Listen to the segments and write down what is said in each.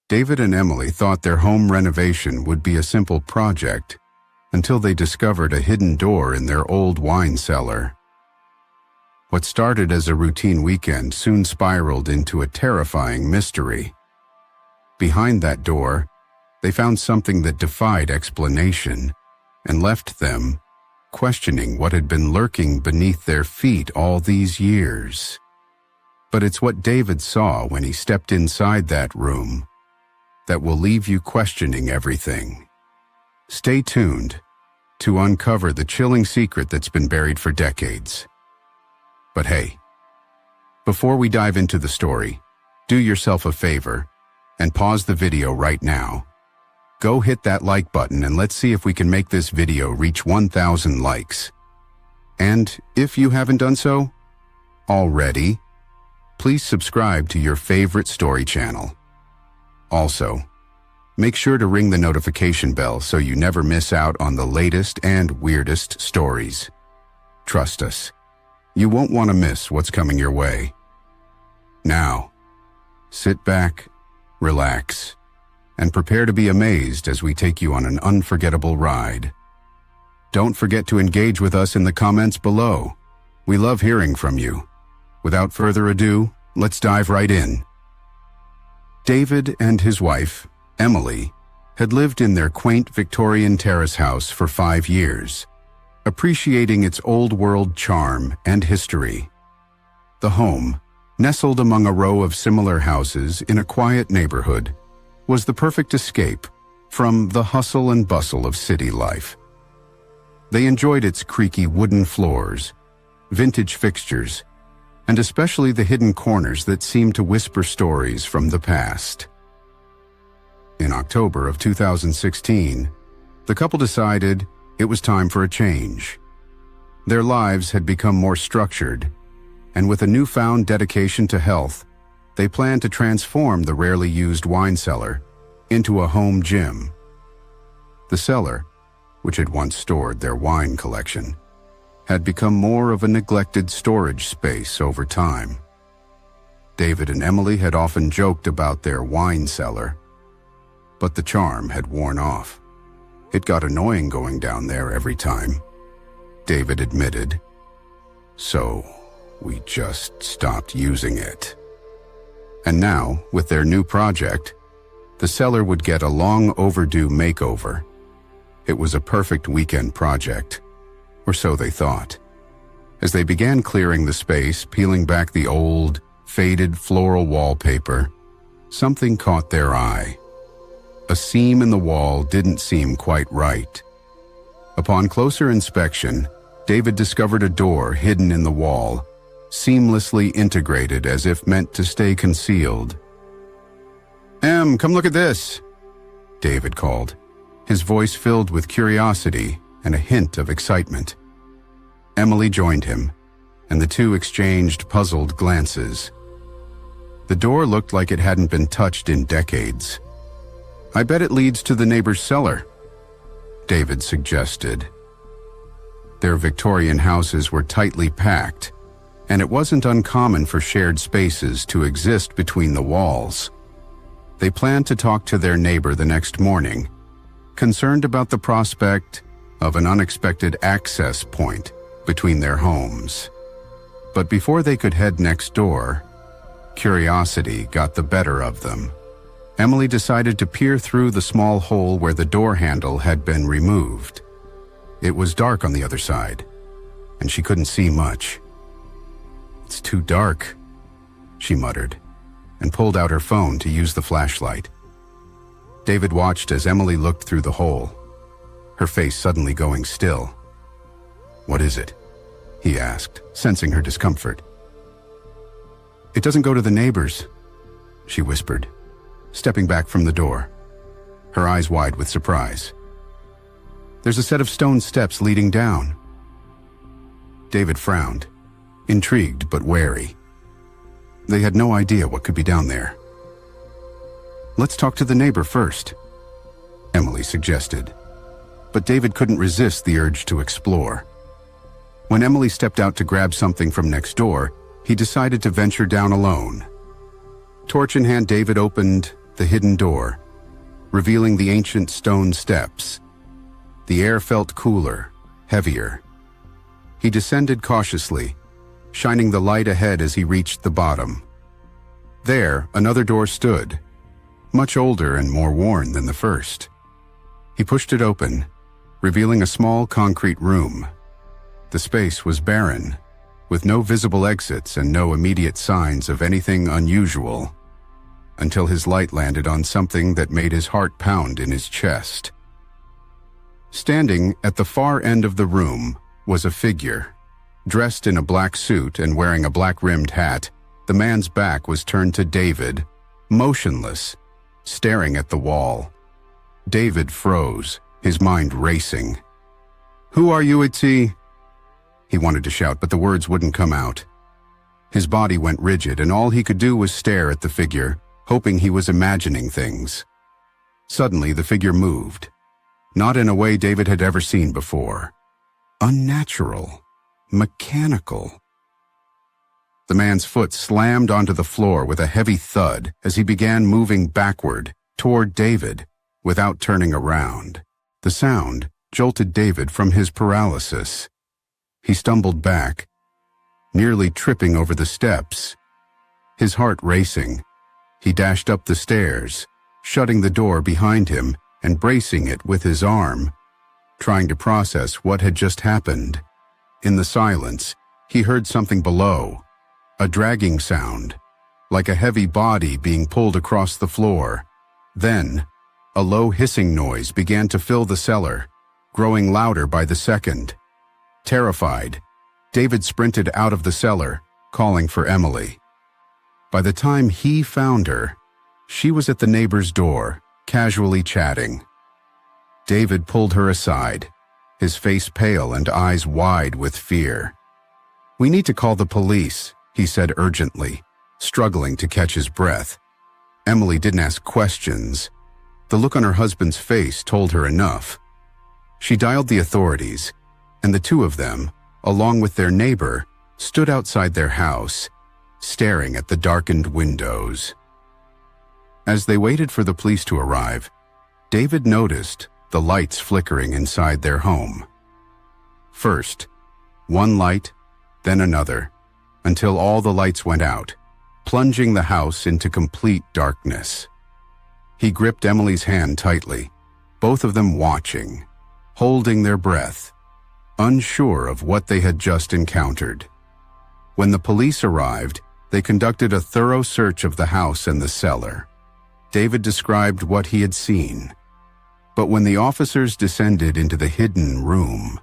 David and Emily thought their home renovation would be a simple project until they discovered a hidden door in their old wine cellar. What started as a routine weekend soon spiraled into a terrifying mystery. Behind that door, they found something that defied explanation and left them questioning what had been lurking beneath their feet all these years. But it's what David saw when he stepped inside that room that will leave you questioning everything. Stay tuned to uncover the chilling secret that's been buried for decades. But hey, before we dive into the story, do yourself a favor and pause the video right now. Go hit that like button and let's see if we can make this video reach 1,000 likes. And if you haven't done so already, please subscribe to your favorite story channel. Also, make sure to ring the notification bell so you never miss out on the latest and weirdest stories. Trust us, you won't want to miss what's coming your way. Now, sit back, relax, and prepare to be amazed as we take you on an unforgettable ride. Don't forget to engage with us in the comments below. We love hearing from you. Without further ado, let's dive right in. David and his wife, Emily, had lived in their quaint Victorian terrace house for 5 years, appreciating its old-world charm and history. The home, nestled among a row of similar houses in a quiet neighborhood, was the perfect escape from the hustle and bustle of city life. They enjoyed its creaky wooden floors, vintage fixtures, and especially the hidden corners that seemed to whisper stories from the past. In October of 2016, the couple decided it was time for a change. Their lives had become more structured, and with a newfound dedication to health, they planned to transform the rarely used wine cellar into a home gym. The cellar, which had once stored their wine collection, had become more of a neglected storage space over time. David and Emily had often joked about their wine cellar, but the charm had worn off. It got annoying going down there every time, David admitted. So we just stopped using it. And now, with their new project, the cellar would get a long overdue makeover. It was a perfect weekend project, or so they thought. As they began clearing the space, peeling back the old, faded floral wallpaper, something caught their eye. A seam in the wall didn't seem quite right. Upon closer inspection, David discovered a door hidden in the wall, seamlessly integrated as if meant to stay concealed. "Em, come look at this," David called, his voice filled with curiosity and a hint of excitement. Emily joined him, and the two exchanged puzzled glances. The door looked like it hadn't been touched in decades. "I bet it leads to the neighbor's cellar," David suggested. Their Victorian houses were tightly packed, and it wasn't uncommon for shared spaces to exist between the walls. They planned to talk to their neighbor the next morning, concerned about the prospect of an unexpected access point between their homes. But before they could head next door, curiosity got the better of them. Emily decided to peer through the small hole where the door handle had been removed. It was dark on the other side, and she couldn't see much. "It's too dark," she muttered, and pulled out her phone to use the flashlight. David watched as Emily looked through the hole, her face suddenly going still. "What is it?" he asked, sensing her discomfort. "It doesn't go to the neighbors," she whispered, stepping back from the door, her eyes wide with surprise. "There's a set of stone steps leading down." David frowned, intrigued but wary. They had no idea what could be down there. "Let's talk to the neighbor first," Emily suggested, but David couldn't resist the urge to explore. When Emily stepped out to grab something from next door, he decided to venture down alone. Torch in hand, David opened the hidden door, revealing the ancient stone steps. The air felt cooler, heavier. He descended cautiously, shining the light ahead as he reached the bottom. There, another door stood, much older and more worn than the first. He pushed it open, revealing a small concrete room. The space was barren, with no visible exits and no immediate signs of anything unusual, until his light landed on something that made his heart pound in his chest. Standing at the far end of the room was a figure. Dressed in a black suit and wearing a black-rimmed hat, the man's back was turned to David, motionless, staring at the wall. David froze, his mind racing. "Who are you, Itzi?" He wanted to shout, but the words wouldn't come out. His body went rigid, and all he could do was stare at the figure, hoping he was imagining things. Suddenly, the figure moved, not in a way David had ever seen before. Unnatural, mechanical. The man's foot slammed onto the floor with a heavy thud as he began moving backward toward David without turning around. The sound jolted David from his paralysis. He stumbled back, nearly tripping over the steps. His heart racing, he dashed up the stairs, shutting the door behind him and bracing it with his arm, trying to process what had just happened. In the silence, he heard something below, a dragging sound, like a heavy body being pulled across the floor. Then, a low hissing noise began to fill the cellar, growing louder by the second. Terrified, David sprinted out of the cellar, calling for Emily. By the time he found her, she was at the neighbor's door, casually chatting. David pulled her aside, his face pale and eyes wide with fear. "We need to call the police," he said urgently, struggling to catch his breath. Emily didn't ask questions. The look on her husband's face told her enough. She dialed the authorities, and the two of them, along with their neighbor, stood outside their house, staring at the darkened windows. As they waited for the police to arrive, David noticed the lights flickering inside their home. First, one light, then another, until all the lights went out, plunging the house into complete darkness. He gripped Emily's hand tightly, both of them watching, holding their breath, unsure of what they had just encountered. When the police arrived, they conducted a thorough search of the house and the cellar. David described what he had seen. But when the officers descended into the hidden room,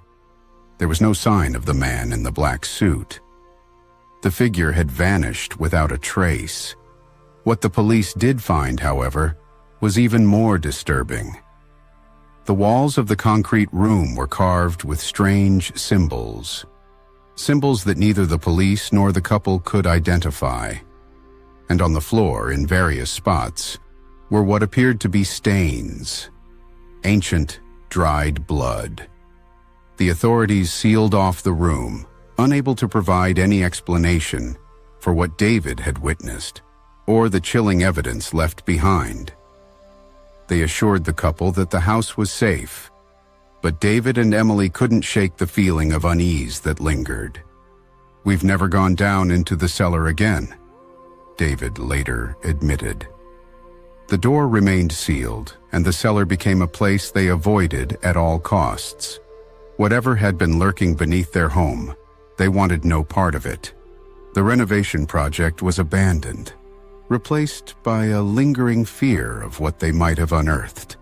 there was no sign of the man in the black suit. The figure had vanished without a trace. What the police did find, however, was even more disturbing. The walls of the concrete room were carved with strange symbols. Symbols that neither the police nor the couple could identify. And on the floor, in various spots, were what appeared to be stains. Ancient, dried blood. The authorities sealed off the room, unable to provide any explanation for what David had witnessed, or the chilling evidence left behind. They assured the couple that the house was safe, but David and Emily couldn't shake the feeling of unease that lingered. "We've never gone down into the cellar again," David later admitted. The door remained sealed, and the cellar became a place they avoided at all costs. Whatever had been lurking beneath their home, they wanted no part of it. The renovation project was abandoned, replaced by a lingering fear of what they might have unearthed,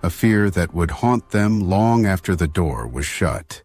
a fear that would haunt them long after the door was shut.